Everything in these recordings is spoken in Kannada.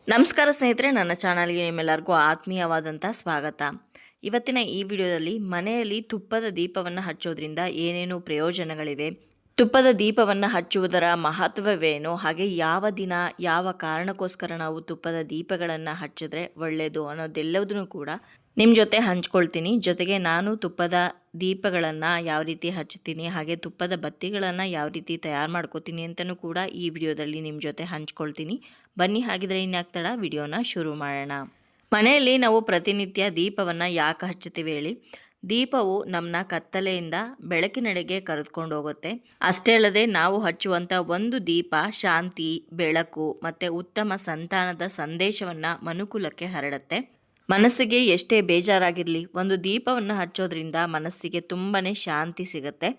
ನಮಸ್ಕಾರ ಸ್ನೇಹಿತರೆ, ನನ್ನ ಚಾನಲ್ಗೆ ನಿಮ್ಮೆಲ್ಲರಿಗೂ ಆತ್ಮೀಯವಾದಂಥ ಸ್ವಾಗತ. ಇವತ್ತಿನ ಈ ವಿಡಿಯೋದಲ್ಲಿ ಮನೆಯಲ್ಲಿ ತುಪ್ಪದ ದೀಪವನ್ನು ಹಚ್ಚೋದ್ರಿಂದ ಏನೇನು ಪ್ರಯೋಜನಗಳಿವೆ, ತುಪ್ಪದ ದೀಪವನ್ನು ಹಚ್ಚುವುದರ ಮಹತ್ವವೇನು, ಹಾಗೆ ಯಾವ ದಿನ ಯಾವ ಕಾರಣಕ್ಕೋಸ್ಕರ ನಾವು ತುಪ್ಪದ ದೀಪಗಳನ್ನು ಹಚ್ಚಿದ್ರೆ ಒಳ್ಳೆಯದು ಅನ್ನೋದೆಲ್ಲದನ್ನು ಕೂಡ ನಿಮ್ಮ ಜೊತೆ ಹಂಚ್ಕೊಳ್ತೀನಿ. ಜೊತೆಗೆ ನಾನು ತುಪ್ಪದ ದೀಪಗಳನ್ನು ಯಾವ ರೀತಿ ಹಚ್ತೀನಿ, ಹಾಗೆ ತುಪ್ಪದ ಬತ್ತಿಗಳನ್ನು ಯಾವ ರೀತಿ ತಯಾರು ಮಾಡ್ಕೋತೀನಿ ಅಂತಲೂ ಕೂಡ ಈ ವಿಡಿಯೋದಲ್ಲಿ ನಿಮ್ಮ ಜೊತೆ ಹಂಚ್ಕೊಳ್ತೀನಿ. ಬನ್ನಿ, ಹಾಗಿದ್ರೆ ಇನ್ಯಾಕೆ ತಡ, ವಿಡಿಯೋನ ಶುರು ಮಾಡೋಣ. ಮನೆಯಲ್ಲಿ ನಾವು ಪ್ರತಿನಿತ್ಯ ದೀಪವನ್ನು ಯಾಕೆ ಹಚ್ಚುತ್ತೀವಿ ಹೇಳಿ? ದೀಪವು ನಮ್ಮನ್ನ ಕತ್ತಲೆಯಿಂದ ಬೆಳಕಿನೆಡೆಗೆ ಕರೆದುಕೊಂಡು ಹೋಗುತ್ತೆ. ಅಷ್ಟೇ ಅಲ್ಲದೆ ನಾವು ಹಚ್ಚುವಂಥ ಒಂದು ದೀಪ ಶಾಂತಿ, ಬೆಳಕು ಮತ್ತು ಉತ್ತಮ ಸಂತಾನದ ಸಂದೇಶವನ್ನು ಮನುಕುಲಕ್ಕೆ ಹರಡುತ್ತೆ. ಮನಸ್ಸಿಗೆ ಎಷ್ಟೇ ಬೇಜಾರಾಗಿರಲಿ, ಒಂದು ದೀಪವನ್ನು ಹಚ್ಚೋದ್ರಿಂದ ಮನಸ್ಸಿಗೆ ತುಂಬಾ ಶಾಂತಿ ಸಿಗುತ್ತೆ.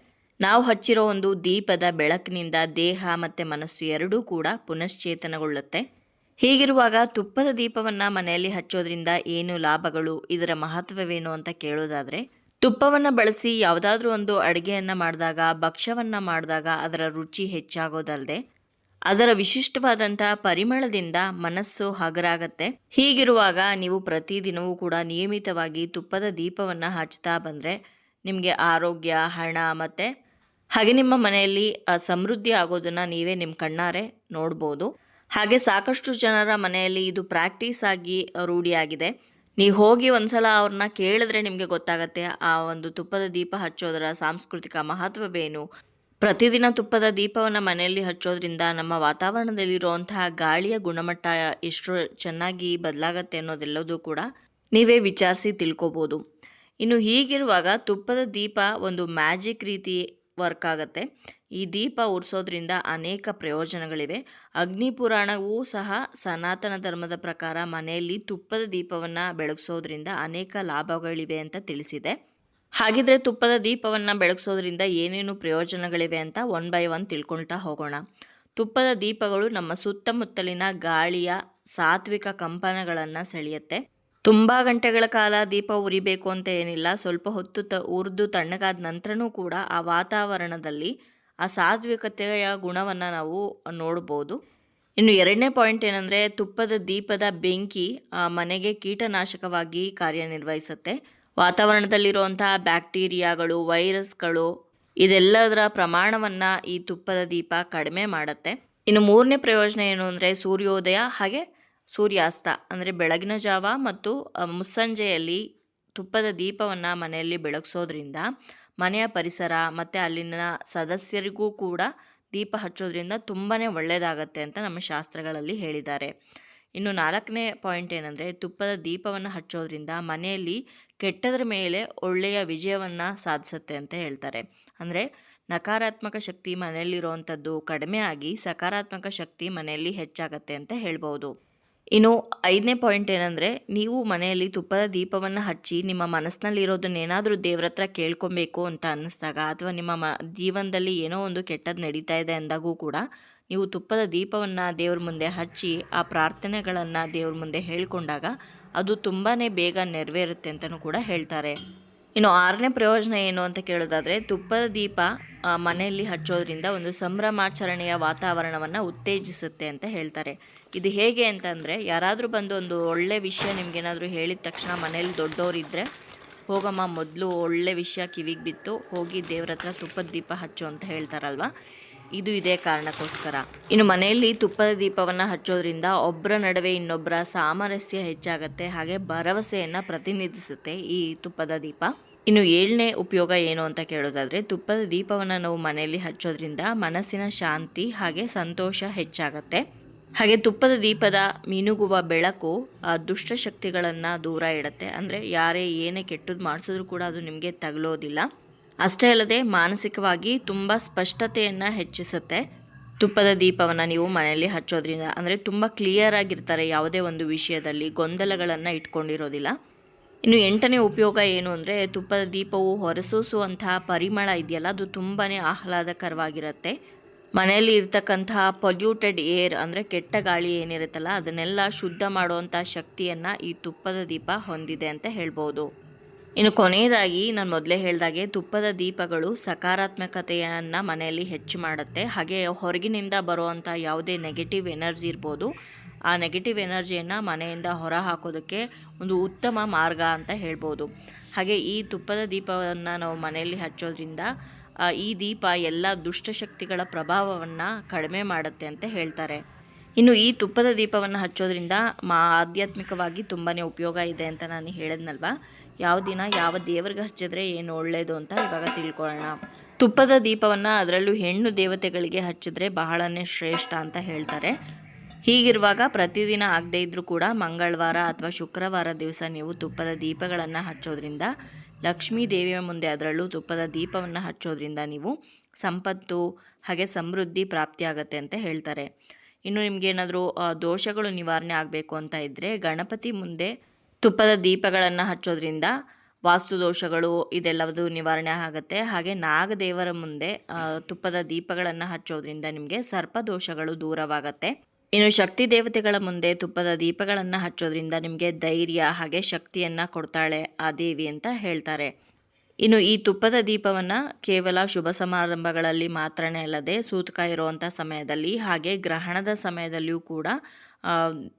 ನಾವು ಹಚ್ಚಿರೋ ಒಂದು ದೀಪದ ಬೆಳಕಿನಿಂದ ದೇಹ ಮತ್ತು ಮನಸ್ಸು ಎರಡೂ ಕೂಡ ಪುನಶ್ಚೇತನಗೊಳ್ಳುತ್ತೆ. ಹೀಗಿರುವಾಗ ತುಪ್ಪದ ದೀಪವನ್ನು ಮನೆಯಲ್ಲಿ ಹಚ್ಚೋದ್ರಿಂದ ಏನು ಲಾಭಗಳು, ಇದರ ಮಹತ್ವವೇನು ಅಂತ ಕೇಳೋದಾದರೆ, ತುಪ್ಪವನ್ನು ಬಳಸಿ ಯಾವುದಾದ್ರೂ ಒಂದು ಅಡುಗೆಯನ್ನು ಮಾಡಿದಾಗ, ಭಕ್ಷ್ಯವನ್ನು ಮಾಡಿದಾಗ ಅದರ ರುಚಿ ಹೆಚ್ಚಾಗೋದಲ್ಲದೆ ಅದರ ವಿಶಿಷ್ಟವಾದಂಥ ಪರಿಮಳದಿಂದ ಮನಸ್ಸು ಹಗರಾಗತ್ತೆ. ಹೀಗಿರುವಾಗ ನೀವು ಪ್ರತಿದಿನವೂ ಕೂಡ ನಿಯಮಿತವಾಗಿ ತುಪ್ಪದ ದೀಪವನ್ನು ಹಚ್ತಾ ಬಂದರೆ ನಿಮಗೆ ಆರೋಗ್ಯ, ಹಣ ಮತ್ತು ಹಾಗೆ ನಿಮ್ಮ ಮನೆಯಲ್ಲಿ ಸಮೃದ್ಧಿ ಆಗೋದನ್ನು ನೀವೇ ನಿಮ್ಮ ಕಣ್ಣಾರೆ ನೋಡ್ಬೋದು. ಹಾಗೆ ಸಾಕಷ್ಟು ಜನರ ಮನೆಯಲ್ಲಿ ಇದು ಪ್ರಾಕ್ಟೀಸ್ ಆಗಿ ರೂಢಿಯಾಗಿದೆ. ನೀವು ಹೋಗಿ ಒಂದ್ಸಲ ಅವ್ರನ್ನ ಕೇಳಿದ್ರೆ ನಿಮಗೆ ಗೊತ್ತಾಗತ್ತೆ ಆ ಒಂದು ತುಪ್ಪದ ದೀಪ ಹಚ್ಚೋದರ ಸಾಂಸ್ಕೃತಿಕ ಮಹತ್ವವೇನು. ಪ್ರತಿದಿನ ತುಪ್ಪದ ದೀಪವನ್ನು ಮನೆಯಲ್ಲಿ ಹಚ್ಚೋದ್ರಿಂದ ನಮ್ಮ ವಾತಾವರಣದಲ್ಲಿರುವಂತಹ ಗಾಳಿಯ ಗುಣಮಟ್ಟ ಎಷ್ಟು ಚೆನ್ನಾಗಿ ಬದಲಾಗತ್ತೆ ಅನ್ನೋದೆಲ್ಲದೂ ಕೂಡ ನೀವೇ ವಿಚಾರಿಸಿ ತಿಳ್ಕೊಬೋದು. ಇನ್ನು ಹೀಗಿರುವಾಗ ತುಪ್ಪದ ದೀಪ ಒಂದು ಮ್ಯಾಜಿಕ್ ರೀತಿ ವರ್ಕ್ ಆಗುತ್ತೆ. ಈ ದೀಪ ಉರಿಸೋದ್ರಿಂದ ಅನೇಕ ಪ್ರಯೋಜನಗಳಿವೆ. ಅಗ್ನಿ ಪುರಾಣವೂ ಸಹ ಸನಾತನ ಧರ್ಮದ ಪ್ರಕಾರ ಮನೆಯಲ್ಲಿ ತುಪ್ಪದ ದೀಪವನ್ನು ಬೆಳಗಿಸೋದ್ರಿಂದ ಅನೇಕ ಲಾಭಗಳಿವೆ ಅಂತ ತಿಳಿಸಿದೆ. ಹಾಗಿದ್ರೆ ತುಪ್ಪದ ದೀಪವನ್ನು ಬೆಳಗಿಸೋದ್ರಿಂದ ಏನೇನು ಪ್ರಯೋಜನಗಳಿವೆ ಅಂತ ಒನ್ ಬೈ ಒನ್ ತಿಳ್ಕೊಳ್ತಾ ಹೋಗೋಣ. ತುಪ್ಪದ ದೀಪಗಳು ನಮ್ಮ ಸುತ್ತಮುತ್ತಲಿನ ಗಾಳಿಯ ಸಾತ್ವಿಕ ಕಂಪನಗಳನ್ನು ಸೆಳೆಯುತ್ತೆ. ತುಂಬ ಗಂಟೆಗಳ ಕಾಲ ದೀಪ ಉರಿಬೇಕು ಅಂತ ಏನಿಲ್ಲ. ಸ್ವಲ್ಪ ಹೊತ್ತು ಉರಿದು ತಣ್ಣಗಾದ ನಂತರನೂ ಕೂಡ ಆ ವಾತಾವರಣದಲ್ಲಿ ಆ ಸಾತ್ವಿಕತೆಯ ಗುಣವನ್ನು ನಾವು ನೋಡ್ಬೋದು. ಇನ್ನು ಎರಡನೇ ಪಾಯಿಂಟ್ ಏನಂದರೆ, ತುಪ್ಪದ ದೀಪದ ಬೆಂಕಿ ಮನೆಗೆ ಕೀಟನಾಶಕವಾಗಿ ಕಾರ್ಯನಿರ್ವಹಿಸುತ್ತೆ. ವಾತಾವರಣದಲ್ಲಿರುವಂತಹ ಬ್ಯಾಕ್ಟೀರಿಯಾಗಳು, ವೈರಸ್ಗಳು ಇದೆಲ್ಲದರ ಪ್ರಮಾಣವನ್ನು ಈ ತುಪ್ಪದ ದೀಪ ಕಡಿಮೆ ಮಾಡುತ್ತೆ. ಇನ್ನು ಮೂರನೇ ಪ್ರಯೋಜನ ಏನು ಅಂದರೆ, ಸೂರ್ಯೋದಯ ಹಾಗೆ ಸೂರ್ಯಾಸ್ತ ಅಂದರೆ ಬೆಳಗಿನ ಜಾವ ಮತ್ತು ಮುಸ್ಸಂಜೆಯಲ್ಲಿ ತುಪ್ಪದ ದೀಪವನ್ನು ಮನೆಯಲ್ಲಿ ಬೆಳಗಿಸೋದ್ರಿಂದ ಮನೆಯ ಪರಿಸರ ಮತ್ತು ಅಲ್ಲಿನ ಸದಸ್ಯರಿಗೂ ಕೂಡ ದೀಪ ಹಚ್ಚೋದ್ರಿಂದ ತುಂಬಾ ಒಳ್ಳೆಯದಾಗತ್ತೆ ಅಂತ ನಮ್ಮ ಶಾಸ್ತ್ರಗಳಲ್ಲಿ ಹೇಳಿದ್ದಾರೆ. ಇನ್ನು ನಾಲ್ಕನೇ ಪಾಯಿಂಟ್ ಏನಂದರೆ, ತುಪ್ಪದ ದೀಪವನ್ನು ಹಚ್ಚೋದ್ರಿಂದ ಮನೆಯಲ್ಲಿ ಕೆಟ್ಟದ್ರ ಮೇಲೆ ಒಳ್ಳೆಯ ವಿಜಯವನ್ನು ಸಾಧಿಸುತ್ತೆ ಅಂತ ಹೇಳ್ತಾರೆ. ಅಂದರೆ ನಕಾರಾತ್ಮಕ ಶಕ್ತಿ ಮನೆಯಲ್ಲಿರುವಂಥದ್ದು ಕಡಿಮೆ ಆಗಿ ಸಕಾರಾತ್ಮಕ ಶಕ್ತಿ ಮನೆಯಲ್ಲಿ ಹೆಚ್ಚಾಗತ್ತೆ ಅಂತ ಹೇಳ್ಬೋದು. ಇನ್ನು ಐದನೇ ಪಾಯಿಂಟ್ ಏನಂದರೆ, ನೀವು ಮನೆಯಲ್ಲಿ ತುಪ್ಪದ ದೀಪವನ್ನು ಹಚ್ಚಿ ನಿಮ್ಮ ಮನಸ್ಸಿನಲ್ಲಿರೋದನ್ನೇನಾದರೂ ದೇವ್ರ ಹತ್ರ ಕೇಳ್ಕೊಬೇಕು ಅಂತ ಅನ್ನಿಸ್ದಾಗ, ಅಥವಾ ನಿಮ್ಮ ಜೀವನದಲ್ಲಿ ಏನೋ ಒಂದು ಕೆಟ್ಟದ್ದು ನಡೀತಾ ಇದೆ ಅಂದಾಗೂ ಕೂಡ ನೀವು ತುಪ್ಪದ ದೀಪವನ್ನು ದೇವ್ರ ಮುಂದೆ ಹಚ್ಚಿ ಆ ಪ್ರಾರ್ಥನೆಗಳನ್ನು ದೇವ್ರ ಮುಂದೆ ಹೇಳ್ಕೊಂಡಾಗ ಅದು ತುಂಬಾ ಬೇಗ ನೆರವೇರುತ್ತೆ ಅಂತಲೂ ಕೂಡ ಹೇಳ್ತಾರೆ. ಇನ್ನು ಆರನೇ ಪ್ರಯೋಜನ ಏನು ಅಂತ ಕೇಳೋದಾದರೆ, ತುಪ್ಪದ ದೀಪ ಮನೆಯಲ್ಲಿ ಹಚ್ಚೋದ್ರಿಂದ ಒಂದು ಸಂಭ್ರಮಾಚರಣೆಯ ವಾತಾವರಣವನ್ನು ಉತ್ತೇಜಿಸುತ್ತೆ ಅಂತ ಹೇಳ್ತಾರೆ. ಇದು ಹೇಗೆ ಅಂತಂದರೆ, ಯಾರಾದರೂ ಬಂದು ಒಂದು ಒಳ್ಳೆ ವಿಷಯ ನಿಮಗೇನಾದರೂ ಹೇಳಿದ ತಕ್ಷಣ ಮನೇಲಿ ದೊಡ್ಡವರಿದ್ದರೆ, ಹೋಗಮ್ಮ ಮೊದಲು ಒಳ್ಳೆ ವಿಷಯ ಕಿವಿಗೆ ಬಿತ್ತು, ಹೋಗಿ ದೇವ್ರ ಹತ್ರ ತುಪ್ಪದ ದೀಪ ಹಚ್ಚು ಅಂತ ಹೇಳ್ತಾರಲ್ವ, ಇದು ಇದೇ ಕಾರಣಕ್ಕೋಸ್ಕರ. ಇನ್ನು ಮನೆಯಲ್ಲಿ ತುಪ್ಪದ ದೀಪವನ್ನು ಹಚ್ಚೋದ್ರಿಂದ ಒಬ್ಬರ ನಡುವೆ ಇನ್ನೊಬ್ಬರ ಸಾಮರಸ್ಯ ಹೆಚ್ಚಾಗುತ್ತೆ, ಹಾಗೆ ಭರವಸೆಯನ್ನು ಪ್ರತಿನಿಧಿಸುತ್ತೆ ಈ ತುಪ್ಪದ ದೀಪ. ಇನ್ನು ಏಳನೇ ಉಪಯೋಗ ಏನು ಅಂತ ಕೇಳೋದಾದರೆ, ತುಪ್ಪದ ದೀಪವನ್ನು ನಾವು ಮನೆಯಲ್ಲಿ ಹಚ್ಚೋದ್ರಿಂದ ಮನಸ್ಸಿನ ಶಾಂತಿ ಹಾಗೆ ಸಂತೋಷ ಹೆಚ್ಚಾಗತ್ತೆ. ಹಾಗೆ ತುಪ್ಪದ ದೀಪದ ಮಿನುಗುವ ಬೆಳಕು ದುಷ್ಟಶಕ್ತಿಗಳನ್ನು ದೂರ ಇಡುತ್ತೆ. ಅಂದರೆ ಯಾರೇ ಏನೇ ಕೆಟ್ಟದ್ದು ಮಾಡಿಸಿದ್ರೂ ಕೂಡ ಅದು ನಿಮಗೆ ತಗಲೋದಿಲ್ಲ. ಅಷ್ಟೇ ಅಲ್ಲದೆ ಮಾನಸಿಕವಾಗಿ ತುಂಬ ಸ್ಪಷ್ಟತೆಯನ್ನು ಹೆಚ್ಚಿಸುತ್ತೆ. ತುಪ್ಪದ ದೀಪವನ್ನು ನೀವು ಮನೆಯಲ್ಲಿ ಹಚ್ಚೋದ್ರಿಂದ ಅಂದರೆ ತುಂಬ ಕ್ಲಿಯರ್ ಆಗಿರ್ತಾರೆ, ಯಾವುದೇ ಒಂದು ವಿಷಯದಲ್ಲಿ ಗೊಂದಲಗಳನ್ನು ಇಟ್ಕೊಂಡಿರೋದಿಲ್ಲ. ಇನ್ನು ಎಂಟನೇ ಉಪಯೋಗ ಏನು ಅಂದರೆ, ತುಪ್ಪದ ದೀಪವು ಹೊರಸೂಸುವಂತಹ ಪರಿಮಳ ಇದೆಯಲ್ಲ, ಅದು ತುಂಬಾ ಆಹ್ಲಾದಕರವಾಗಿರುತ್ತೆ. ಮನೆಯಲ್ಲಿ ಇರ್ತಕ್ಕಂತಹ ಪೊಲ್ಯೂಟೆಡ್ ಏರ್ ಅಂದರೆ ಕೆಟ್ಟ ಗಾಳಿ ಏನಿರುತ್ತಲ್ಲ, ಅದನ್ನೆಲ್ಲ ಶುದ್ಧ ಮಾಡುವಂಥ ಶಕ್ತಿಯನ್ನು ಈ ತುಪ್ಪದ ದೀಪ ಹೊಂದಿದೆ ಅಂತ ಹೇಳ್ಬೋದು. ಇನ್ನು ಕೊನೆಯದಾಗಿ ನಾನು ಮೊದಲೇ ಹೇಳಿದಾಗೆ ತುಪ್ಪದ ದೀಪಗಳು ಸಕಾರಾತ್ಮಕತೆಯನ್ನು ಮನೆಯಲ್ಲಿ ಹೆಚ್ಚು ಮಾಡುತ್ತೆ. ಹಾಗೆ ಹೊರಗಿನಿಂದ ಬರುವಂಥ ಯಾವುದೇ ನೆಗೆಟಿವ್ ಎನರ್ಜಿ ಇರ್ಬೋದು ಆ ನೆಗೆಟಿವ್ ಎನರ್ಜಿಯನ್ನು ಮನೆಯಿಂದ ಹೊರ ಹಾಕೋದಕ್ಕೆ ಒಂದು ಉತ್ತಮ ಮಾರ್ಗ ಅಂತ ಹೇಳ್ಬೋದು. ಹಾಗೆ ಈ ತುಪ್ಪದ ದೀಪವನ್ನು ನಾವು ಮನೆಯಲ್ಲಿ ಹಚ್ಚೋದ್ರಿಂದ ಈ ದೀಪ ಎಲ್ಲ ದುಷ್ಟಶಕ್ತಿಗಳ ಪ್ರಭಾವವನ್ನು ಕಡಿಮೆ ಮಾಡುತ್ತೆ ಅಂತ ಹೇಳ್ತಾರೆ. ಇನ್ನು ಈ ತುಪ್ಪದ ದೀಪವನ್ನು ಹಚ್ಚೋದ್ರಿಂದ ಆಧ್ಯಾತ್ಮಿಕವಾಗಿ ತುಂಬಾ ಉಪಯೋಗ ಇದೆ ಅಂತ ನಾನು ಹೇಳಿದ್ನಲ್ವ. ಯಾವ ದಿನ ಯಾವ ದೇವರಿಗೆ ಹಚ್ಚಿದ್ರೆ ಏನು ಒಳ್ಳೆಯದು ಅಂತ ಇವಾಗ ತಿಳ್ಕೊಳ್ಳೋಣ. ತುಪ್ಪದ ದೀಪವನ್ನು ಅದರಲ್ಲೂ ಹೆಣ್ಣು ದೇವತೆಗಳಿಗೆ ಹಚ್ಚಿದ್ರೆ ಬಹಳನೇ ಶ್ರೇಷ್ಠ ಅಂತ ಹೇಳ್ತಾರೆ. ಹೀಗಿರುವಾಗ ಪ್ರತಿದಿನ ಆಗದೇ ಇದ್ದರೂ ಕೂಡ ಮಂಗಳವಾರ ಅಥವಾ ಶುಕ್ರವಾರ ದಿವಸ ನೀವು ತುಪ್ಪದ ದೀಪಗಳನ್ನು ಹಚ್ಚೋದ್ರಿಂದ, ಲಕ್ಷ್ಮೀ ದೇವಿಯ ಮುಂದೆ ಅದರಲ್ಲೂ ತುಪ್ಪದ ದೀಪವನ್ನು ಹಚ್ಚೋದ್ರಿಂದ ನೀವು ಸಂಪತ್ತು ಹಾಗೆ ಸಮೃದ್ಧಿ ಪ್ರಾಪ್ತಿಯಾಗತ್ತೆ ಅಂತ ಹೇಳ್ತಾರೆ. ಇನ್ನು ನಿಮಗೇನಾದರೂ ದೋಷಗಳು ನಿವಾರಣೆ ಆಗಬೇಕು ಅಂತ ಇದ್ದರೆ ಗಣಪತಿ ಮುಂದೆ ತುಪ್ಪದ ದೀಪಗಳನ್ನು ಹಚ್ಚೋದ್ರಿಂದ ವಾಸ್ತು ದೋಷಗಳು ಇದೆಲ್ಲವೂ ನಿವಾರಣೆ ಆಗುತ್ತೆ. ಹಾಗೆ ನಾಗದೇವರ ಮುಂದೆ ತುಪ್ಪದ ದೀಪಗಳನ್ನು ಹಚ್ಚೋದ್ರಿಂದ ನಿಮಗೆ ಸರ್ಪ ದೋಷಗಳು ದೂರವಾಗತ್ತೆ. ಇನ್ನು ಶಕ್ತಿ ದೇವತೆಗಳ ಮುಂದೆ ತುಪ್ಪದ ದೀಪಗಳನ್ನು ಹಚ್ಚೋದ್ರಿಂದ ನಿಮಗೆ ಧೈರ್ಯ ಹಾಗೆ ಶಕ್ತಿಯನ್ನು ಕೊಡ್ತಾಳೆ ಆ ದೇವಿ ಅಂತ ಹೇಳ್ತಾರೆ. ಇನ್ನು ಈ ತುಪ್ಪದ ದೀಪವನ್ನು ಕೇವಲ ಶುಭ ಸಮಾರಂಭಗಳಲ್ಲಿ ಮಾತ್ರನೇ ಅಲ್ಲದೆ ಸೂತಕ ಇರುವಂಥ ಸಮಯದಲ್ಲಿ ಹಾಗೆ ಗ್ರಹಣದ ಸಮಯದಲ್ಲಿಯೂ ಕೂಡ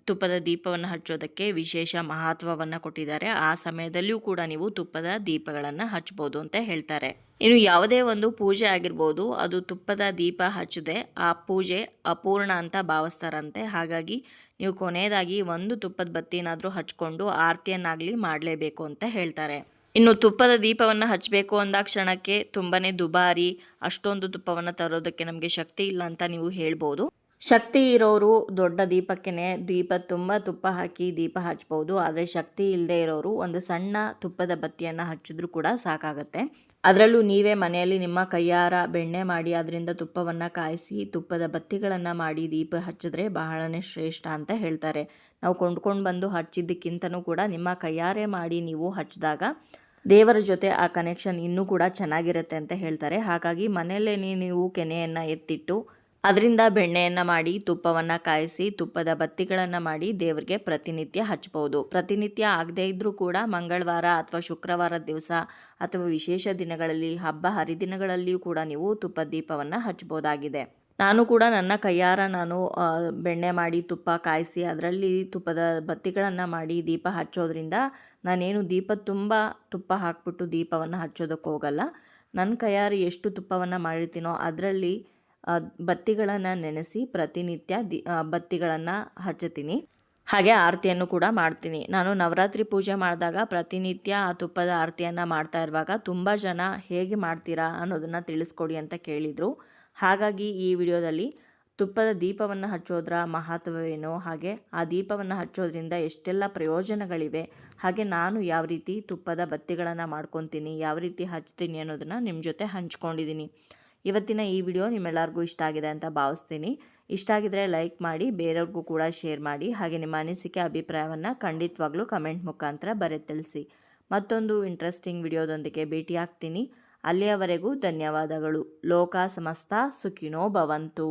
ತುಪ್ಪದ ದೀಪವನ್ನು ಹಚ್ಚೋದಕ್ಕೆ ವಿಶೇಷ ಮಹತ್ವವನ್ನು ಕೊಟ್ಟಿದ್ದಾರೆ. ಆ ಸಮಯದಲ್ಲಿಯೂ ಕೂಡ ನೀವು ತುಪ್ಪದ ದೀಪಗಳನ್ನು ಹಚ್ಬೋದು ಅಂತ ಹೇಳ್ತಾರೆ. ಇನ್ನು ಯಾವುದೇ ಒಂದು ಪೂಜೆ ಆಗಿರ್ಬೋದು, ಅದು ತುಪ್ಪದ ದೀಪ ಹಚ್ಚದೆ ಆ ಪೂಜೆ ಅಪೂರ್ಣ ಅಂತ ಭಾವಿಸ್ತಾರಂತೆ. ಹಾಗಾಗಿ ನೀವು ಕೊನೆಯದಾಗಿ ಒಂದು ತುಪ್ಪದ ಬತ್ತಿನಾದರೂ ಹಚ್ಕೊಂಡು ಆರತಿಯನ್ನಾಗಲಿ ಮಾಡಲೇಬೇಕು ಅಂತ ಹೇಳ್ತಾರೆ. ಇನ್ನು ತುಪ್ಪದ ದೀಪವನ್ನು ಹಚ್ಚಬೇಕು ಅಂದಾಕ್ಷಣಕ್ಕೆ ತುಂಬಾ ದುಬಾರಿ, ಅಷ್ಟೊಂದು ತುಪ್ಪವನ್ನು ತರೋದಕ್ಕೆ ನಮಗೆ ಶಕ್ತಿ ಇಲ್ಲ ಅಂತ ನೀವು ಹೇಳ್ಬೋದು. ಶಕ್ತಿ ಇರೋರು ದೊಡ್ಡ ದೀಪಕ್ಕೇ ದೀಪ ತುಂಬ ತುಪ್ಪ ಹಾಕಿ ದೀಪ ಹಚ್ಬೋದು. ಆದರೆ ಶಕ್ತಿ ಇಲ್ಲದೆ ಇರೋರು ಒಂದು ಸಣ್ಣ ತುಪ್ಪದ ಬತ್ತಿಯನ್ನು ಹಚ್ಚಿದ್ರೂ ಕೂಡ ಸಾಕಾಗತ್ತೆ. ಅದರಲ್ಲೂ ನೀವೇ ಮನೆಯಲ್ಲಿ ನಿಮ್ಮ ಕೈಯಾರ ಬೆಣ್ಣೆ ಮಾಡಿ ಅದರಿಂದ ತುಪ್ಪವನ್ನು ಕಾಯಿಸಿ ತುಪ್ಪದ ಬತ್ತಿಗಳನ್ನು ಮಾಡಿ ದೀಪ ಹಚ್ಚಿದ್ರೆ ಬಹಳನೇ ಶ್ರೇಷ್ಠ ಅಂತ ಹೇಳ್ತಾರೆ. ನಾವು ಕೊಂಡ್ಕೊಂಡು ಬಂದು ಹಚ್ಚಿದ್ದಕ್ಕಿಂತನೂ ಕೂಡ ನಿಮ್ಮ ಕೈಯಾರೆ ಮಾಡಿ ನೀವು ಹಚ್ಚಿದಾಗ ದೇವರ ಜೊತೆ ಆ ಕನೆಕ್ಷನ್ ಇನ್ನೂ ಕೂಡ ಚೆನ್ನಾಗಿರುತ್ತೆ ಅಂತ ಹೇಳ್ತಾರೆ. ಹಾಗಾಗಿ ಮನೆಯಲ್ಲೇ ನೀವು ಕೆನೆಯನ್ನು ಎತ್ತಿಟ್ಟು ಅದರಿಂದ ಬೆಣ್ಣೆಯನ್ನು ಮಾಡಿ ತುಪ್ಪವನ್ನು ಕಾಯಿಸಿ ತುಪ್ಪದ ಬತ್ತಿಗಳನ್ನು ಮಾಡಿ ದೇವರಿಗೆ ಪ್ರತಿನಿತ್ಯ ಹಚ್ಬೋದು. ಪ್ರತಿನಿತ್ಯ ಆಗದೇ ಇದ್ದರೂ ಕೂಡ ಮಂಗಳವಾರ ಅಥವಾ ಶುಕ್ರವಾರ ದಿವಸ ಅಥವಾ ವಿಶೇಷ ದಿನಗಳಲ್ಲಿ, ಹಬ್ಬ ಹರಿದಿನಗಳಲ್ಲಿಯೂ ಕೂಡ ನೀವು ತುಪ್ಪದ ದೀಪವನ್ನು ಹಚ್ಬೋದಾಗಿದೆ. ನಾನು ಕೂಡ ನನ್ನ ಕೈಯಾರ ಬೆಣ್ಣೆ ಮಾಡಿ ತುಪ್ಪ ಕಾಯಿಸಿ ಅದರಲ್ಲಿ ತುಪ್ಪದ ಬತ್ತಿಗಳನ್ನು ಮಾಡಿ ದೀಪ ಹಚ್ಚೋದ್ರಿಂದ ನಾನೇನು ದೀಪ ತುಂಬ ತುಪ್ಪ ಹಾಕ್ಬಿಟ್ಟು ದೀಪವನ್ನು ಹಚ್ಚೋದಕ್ಕೆ ಹೋಗಲ್ಲ. ನನ್ನ ಕೈಯಾರ ಎಷ್ಟು ತುಪ್ಪವನ್ನು ಮಾಡಿರ್ತೀನೋ ಅದರಲ್ಲಿ ಬತ್ತಿಗಳನ್ನು ನೆನೆಸಿ ಪ್ರತಿನಿತ್ಯ ಬತ್ತಿಗಳನ್ನು ಹಚ್ಚುತ್ತೀನಿ. ಹಾಗೆ ಆರತಿಯನ್ನು ಕೂಡ ಮಾಡ್ತೀನಿ. ನಾನು ನವರಾತ್ರಿ ಪೂಜೆ ಮಾಡಿದಾಗ ಪ್ರತಿನಿತ್ಯ ಆ ತುಪ್ಪದ ಆರತಿಯನ್ನು ಮಾಡ್ತಾ ಇರುವಾಗ ತುಂಬ ಜನ ಹೇಗೆ ಮಾಡ್ತೀರಾ ಅನ್ನೋದನ್ನು ತಿಳಿಸ್ಕೊಡಿ ಅಂತ ಕೇಳಿದರು. ಹಾಗಾಗಿ ಈ ವಿಡಿಯೋದಲ್ಲಿ ತುಪ್ಪದ ದೀಪವನ್ನು ಹಚ್ಚೋದ್ರ ಮಹತ್ವವೇನು, ಹಾಗೆ ಆ ದೀಪವನ್ನು ಹಚ್ಚೋದ್ರಿಂದ ಎಷ್ಟೆಲ್ಲ ಪ್ರಯೋಜನಗಳಿವೆ, ಹಾಗೆ ನಾನು ಯಾವ ರೀತಿ ತುಪ್ಪದ ಬತ್ತಿಗಳನ್ನು ಮಾಡ್ಕೊತೀನಿ, ಯಾವ ರೀತಿ ಹಚ್ತೀನಿ ಅನ್ನೋದನ್ನು ನಿಮ್ಮ ಜೊತೆ ಹಂಚ್ಕೊಂಡಿದ್ದೀನಿ. ಇವತ್ತಿನ ಈ ವಿಡಿಯೋ ನಿಮ್ಮೆಲ್ಲರಿಗೂ ಇಷ್ಟ ಆಗಿದೆ ಅಂತ ಭಾವಿಸ್ತೀನಿ. ಇಷ್ಟ ಆಗಿದ್ರೆ ಲೈಕ್ ಮಾಡಿ, ಬೇರೆಯವ್ರಿಗೂ ಕೂಡ ಶೇರ್ ಮಾಡಿ. ಹಾಗೆ ನಿಮ್ಮ ಅನಿಸಿಕೆ ಅಭಿಪ್ರಾಯವನ್ನು ಖಂಡಿತವಾಗ್ಲೂ ಕಮೆಂಟ್ ಮುಖಾಂತರ ಬರೆದು ತಿಳಿಸಿ. ಮತ್ತೊಂದು ಇಂಟ್ರೆಸ್ಟಿಂಗ್ ವಿಡಿಯೋದೊಂದಿಗೆ ಭೇಟಿಯಾಗ್ತೀನಿ. ಅಲ್ಲಿಯವರೆಗೂ ಧನ್ಯವಾದಗಳು. ಲೋಕ ಸಮಸ್ತ ಸುಖಿನೋ ಭವಂತು.